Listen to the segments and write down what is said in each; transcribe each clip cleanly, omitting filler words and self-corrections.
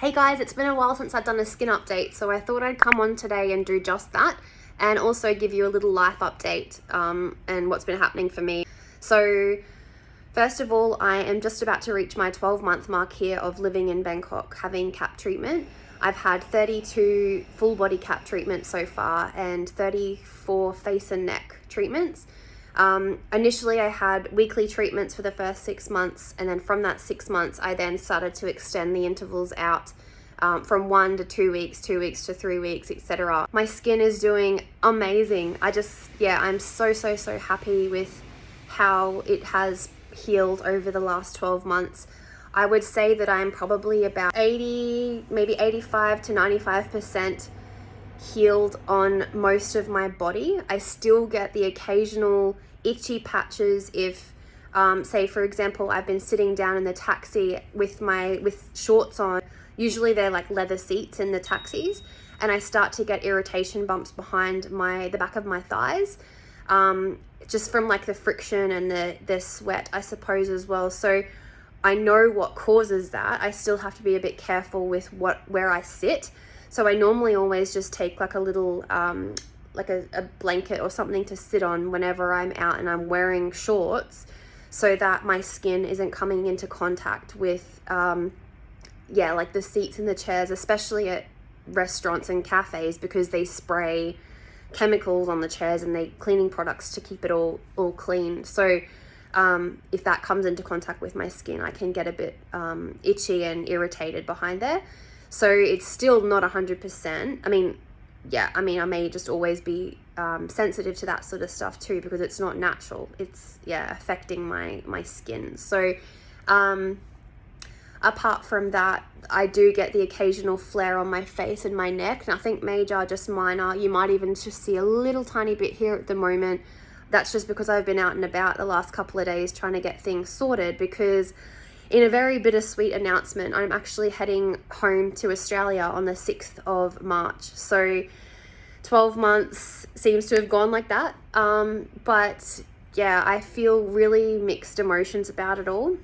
Hey guys, it's been a while since I've done a skin update, so I thought I'd come on today and do just that, and also give you a little life update and what's been happening for me. So first of all, I am just about to reach my 12-month mark here of living in Bangkok, having cap treatment. I've had 32 full body cap treatments so far and 34 face and neck treatments. Initially I had weekly treatments for the first 6 months, and then from that 6 months I then started to extend the intervals out from 1 to 2 weeks, 2 weeks to 3 weeks, etc. My skin is doing amazing. I'm so happy with how it has healed over the last 12 months. I would say that I'm probably about 80, maybe 85 to 95% healed on most of my body. I still get the occasional itchy patches if say for example I've been sitting down in the taxi with shorts on. Usually they're like leather seats in the taxis, and I start to get irritation bumps behind the back of my thighs, just from like the friction and the sweat, I suppose, as well. So I know what causes that. I still have to be a bit careful with where I sit. So I normally always just take like a little, like a blanket or something to sit on whenever I'm out and I'm wearing shorts, so that my skin isn't coming into contact with, like the seats and the chairs, especially at restaurants and cafes, because they spray chemicals on the chairs and cleaning products to keep it all clean. So if that comes into contact with my skin, I can get a bit itchy and irritated behind there. So it's still not 100%. I may just always be sensitive to that sort of stuff too, because it's not natural. It's affecting my skin. So apart from that, I do get the occasional flare on my face and my neck. Nothing major, just minor. You might even just see a little tiny bit here at the moment. That's just because I've been out and about the last couple of days trying to get things sorted, because in a very bittersweet announcement, I'm actually heading home to Australia on the 6th of March. So 12 months seems to have gone like that. But yeah, I feel really mixed emotions about it all.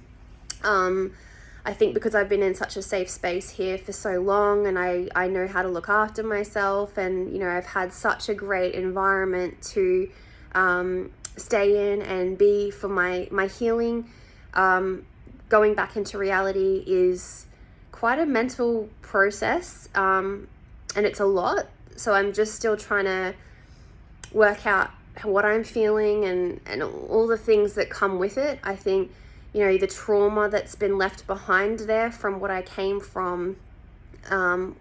I think because I've been in such a safe space here for so long, and I know how to look after myself, and I've had such a great environment to stay in and be for my healing. Going back into reality is quite a mental process, and it's a lot. So I'm just still trying to work out what I'm feeling and all the things that come with it. I think, the trauma that's been left behind there from what I came from, and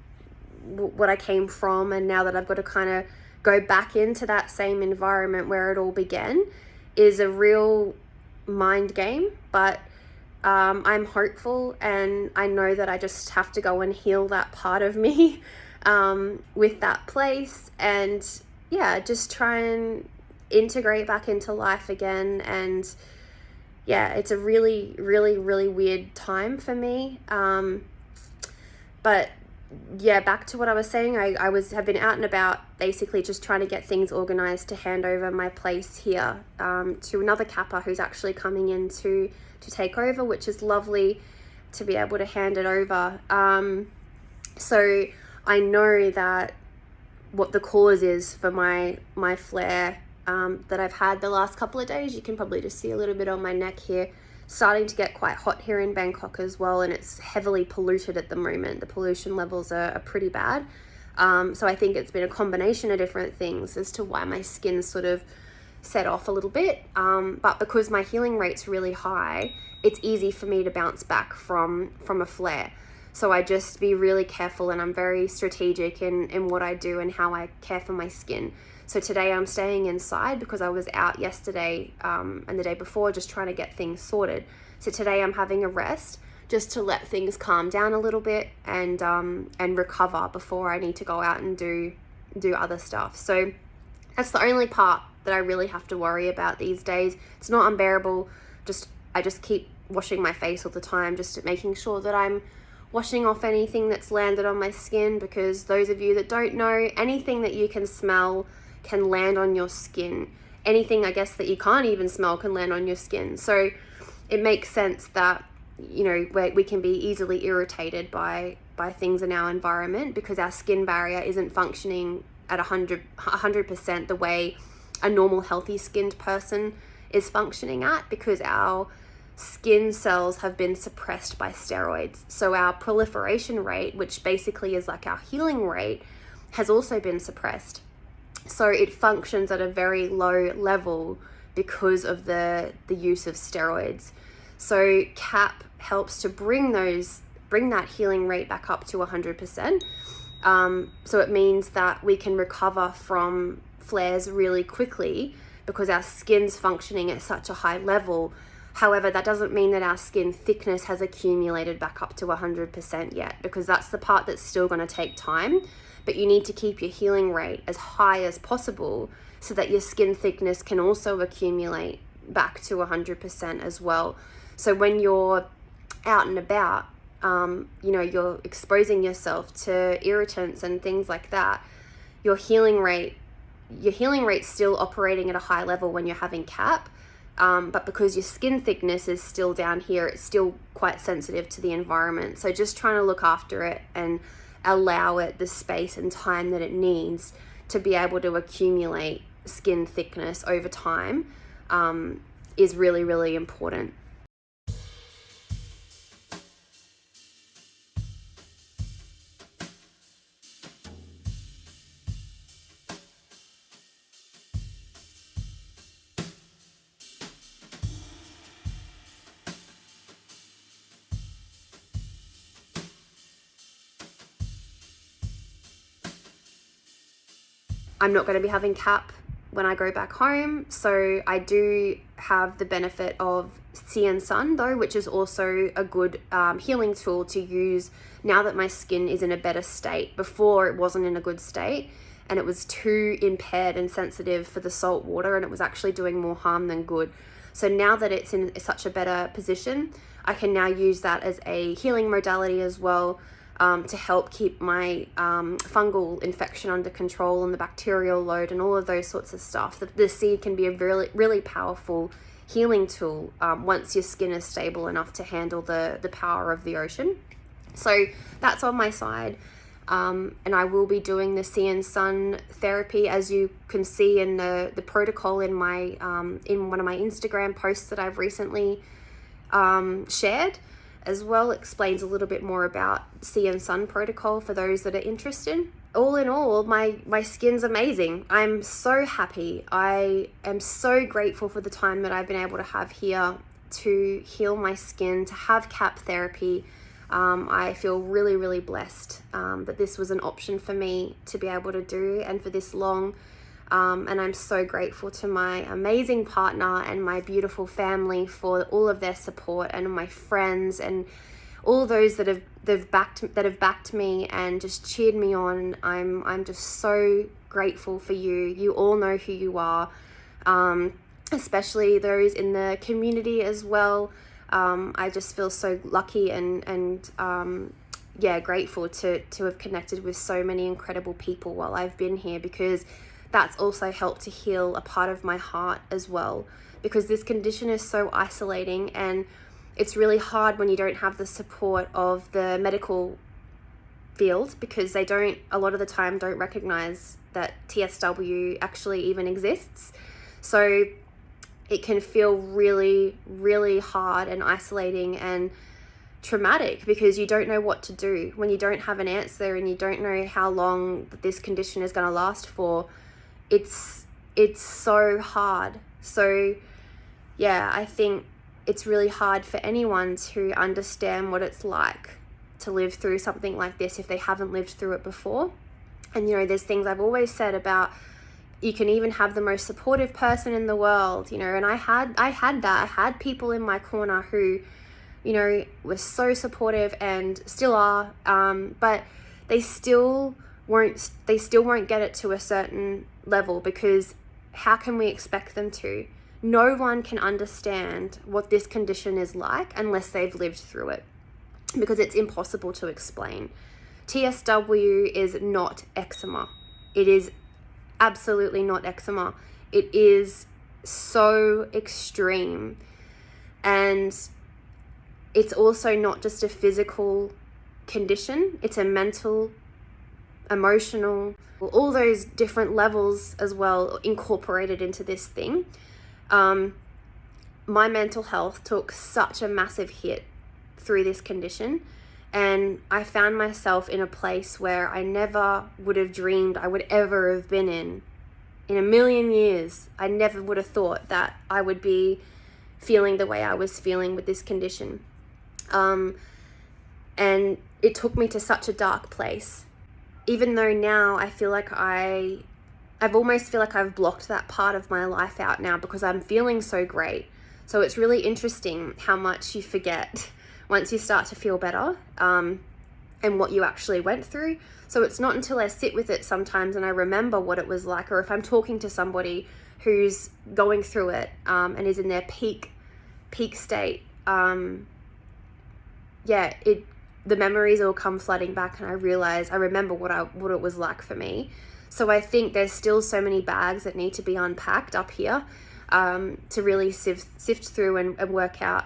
now that I've got to kind of go back into that same environment where it all began, is a real mind game. But I'm hopeful, and I know that I just have to go and heal that part of me with that place, and just try and integrate back into life again. And it's a really weird time for me, but back to what I was saying. I have been out and about, basically just trying to get things organized to hand over my place here to another capper who's actually coming in to take over, which is lovely to be able to hand it over. So I know that what the cause is for my flare that I've had the last couple of days. You can probably just see a little bit on my neck here. Starting to get quite hot here in Bangkok as well, and it's heavily polluted at the moment. The pollution levels are pretty bad. So I think it's been a combination of different things as to why my skin sort of set off a little bit. But because my healing rate's really high, it's easy for me to bounce back from a flare. So I just be really careful, and I'm very strategic in what I do and how I care for my skin. So today I'm staying inside because I was out yesterday and the day before just trying to get things sorted. So today I'm having a rest just to let things calm down a little bit and recover before I need to go out and do other stuff. So that's the only part that I really have to worry about these days. It's not unbearable. I just keep washing my face all the time, just making sure that I'm washing off anything that's landed on my skin, because those of you that don't know, anything that you can smell can land on your skin. Anything, I guess, that you can't even smell can land on your skin. So it makes sense that we can be easily irritated by by things in our environment, because our skin barrier isn't functioning at 100% the way a normal healthy skinned person is functioning at, because our skin cells have been suppressed by steroids. So our proliferation rate, which basically is like our healing rate, has also been suppressed. So it functions at a very low level because of the use of steroids. So CAP helps to bring that healing rate back up to 100%. So it means that we can recover from flares really quickly because our skin's functioning at such a high level. However, that doesn't mean that our skin thickness has accumulated back up to 100% yet, because that's the part that's still going to take time. But you need to keep your healing rate as high as possible so that your skin thickness can also accumulate back to 100% as well. So when you're out and about, you're exposing yourself to irritants and things like that, your healing rate's still operating at a high level when you're having CAP. But because your skin thickness is still down here, it's still quite sensitive to the environment. So just trying to look after it and allow it the space and time that it needs to be able to accumulate skin thickness over time is really, really important. I'm not going to be having CAP when I go back home, so I do have the benefit of Sea and Sun though, which is also a good healing tool to use now that my skin is in a better state. Before, it wasn't in a good state and it was too impaired and sensitive for the salt water, and it was actually doing more harm than good. So now that it's in such a better position, I can now use that as a healing modality as well, to help keep my fungal infection under control and the bacterial load and all of those sorts of stuff. The sea can be a really, really powerful healing tool once your skin is stable enough to handle the power of the ocean. So that's on my side. And I will be doing the Sea and Sun therapy, as you can see in the protocol in my in one of my Instagram posts that I've recently shared. As well, explains a little bit more about Sea and Sun protocol for those that are interested. All in all, my skin's amazing. I'm so happy. I am so grateful for the time that I've been able to have here to heal my skin, to have CAP therapy. I feel really, really blessed that this was an option for me to be able to do, and for this long. And I'm so grateful to my amazing partner and my beautiful family for all of their support, and my friends and all those that have backed me and just cheered me on. I'm just so grateful for you. You all know who you are, especially those in the community as well. I just feel so lucky and grateful to have connected with so many incredible people while I've been here, because that's also helped to heal a part of my heart as well, because this condition is so isolating, and it's really hard when you don't have the support of the medical field, because they a lot of the time don't recognize that TSW actually even exists. So it can feel really, really hard and isolating and traumatic, because you don't know what to do when you don't have an answer and you don't know how long this condition is going to last for. It's so hard. So yeah, I think it's really hard for anyone to understand what it's like to live through something like this if they haven't lived through it before. And there's things I've always said about, you can even have the most supportive person in the world, and I had that. I had people in my corner who, were so supportive and still are, but they still won't get it to a certain level, because how can we expect them to? No one can understand what this condition is like unless they've lived through it, because it's impossible to explain. TSW is not eczema. It is absolutely not eczema. It is so extreme, and it's also not just a physical condition. It's a mental, emotional, all those different levels as well incorporated into this thing. My mental health took such a massive hit through this condition, and I found myself in a place where I never would have dreamed I would ever have been in a million years. I never would have thought that I would be feeling the way I was feeling with this condition. And it took me to such a dark place. Even though now I feel like I've almost feel like I've blocked that part of my life out now because I'm feeling so great. So it's really interesting how much you forget once you start to feel better, and what you actually went through. So it's not until I sit with it sometimes and I remember what it was like, or if I'm talking to somebody who's going through it, and is in their peak state, the memories all come flooding back, and I remember what it was like for me. So I think there's still so many bags that need to be unpacked up here, to really sift through and work out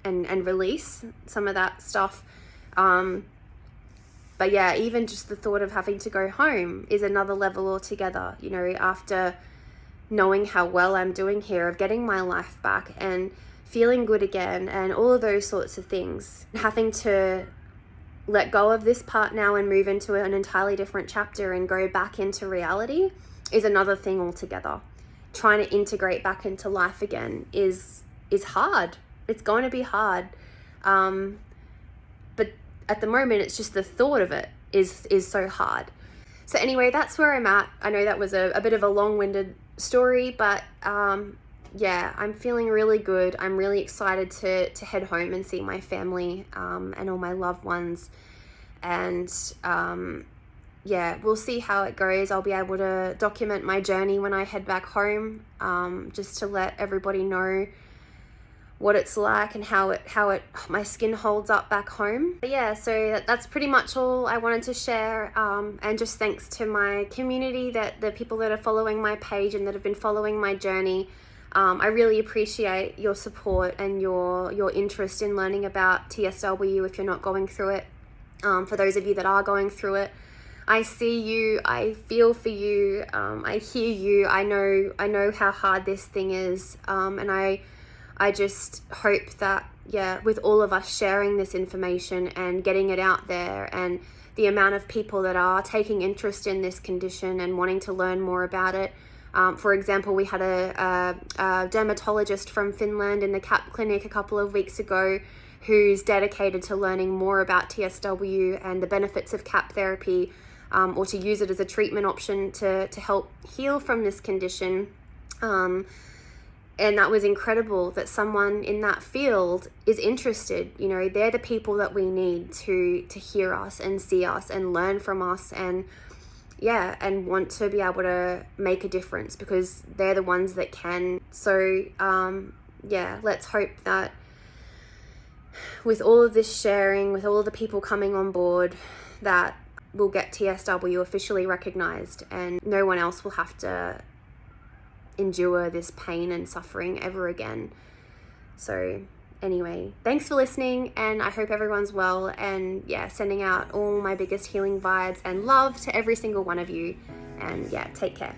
and release some of that stuff. But yeah, even just the thought of having to go home is another level altogether, you know, after knowing how well I'm doing here, of getting my life back and feeling good again and all of those sorts of things. Having to let go of this part now and move into an entirely different chapter and go back into reality is another thing altogether. Trying to integrate back into life again is hard. It's going to be hard. But at the moment, it's just the thought of it is so hard. So anyway, that's where I'm at. I know that was a bit of a long-winded story, but yeah, I'm feeling really good. I'm really excited to head home and see my family, and all my loved ones. And yeah, we'll see how it goes. I'll be able to document my journey when I head back home, just to let everybody know what it's like and how my skin holds up back home. But yeah, so that's pretty much all I wanted to share, and just thanks to my community, the people that are following my page and that have been following my journey. I really appreciate your support and your interest in learning about TSW if you're not going through it. For those of you that are going through it, I see you, I feel for you, I hear you, I know how hard this thing is, and I just hope that, yeah, with all of us sharing this information and getting it out there, and the amount of people that are taking interest in this condition and wanting to learn more about it. For example, we had a dermatologist from Finland in the CAP clinic a couple of weeks ago who's dedicated to learning more about TSW and the benefits of CAP therapy, or to use it as a treatment option to help heal from this condition. And that was incredible that someone in that field is interested. You know, they're the people that we need to hear us and see us and learn from us, and yeah, and want to be able to make a difference, because they're the ones that can. So yeah, let's hope that with all of this sharing, with all of the people coming on board, that we'll get TSW officially recognized and no one else will have to endure this pain and suffering ever again. So anyway, thanks for listening, and I hope everyone's well, and yeah, sending out all my biggest healing vibes and love to every single one of you, and yeah, take care.